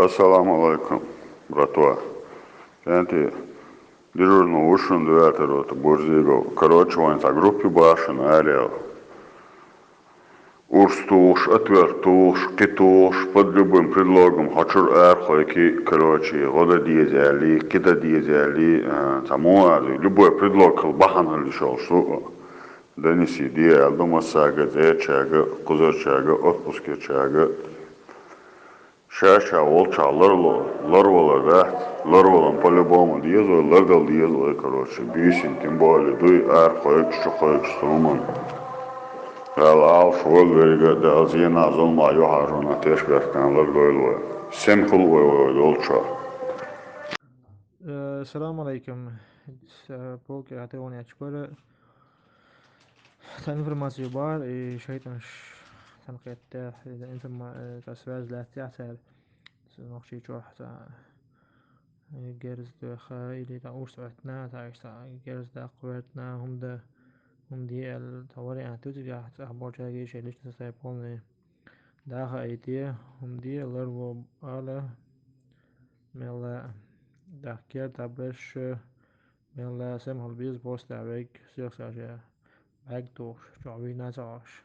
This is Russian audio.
Assalamu alaikum, братва. Знаете, дежурно ушен девятый бурзиго. Короче, он за группе башен, орел. Урстуш, отвертуш, китуш, под любым предлогом. Хочу эрхойки, короче, года дизели, кита дизели, тамуази. Любой предлог, бахан лишил, что донеси диал, дома сага, зечага, кузачага, отпускачага. Шаша, волча, лорло, да? Лорлом по-любому дьезу, лордал дьезу, короче, бисин, тем более, дуй хоек, суман. Ал шволверга, да, зина, золма, йохажуна, тешкартан, лордойло. Сем хулвой, волча. السلام عليكم. Påk jag till Onyaçpare. Ta informaciju var şeytan tanqiyatda inta tasvaz la ta'tal نقشي تروح جرز دا خايلي دا أورسعتنا تا جرز دا قواتنا هم دي التواري عن توتي جا أخبار جاكي شي ليش تسايبوني دا خايتي هم دي لرو على ملا دا كير تابش ملا سمح البيز بوست دا بيك سيخ ساجا باك دوش جعبي نازعش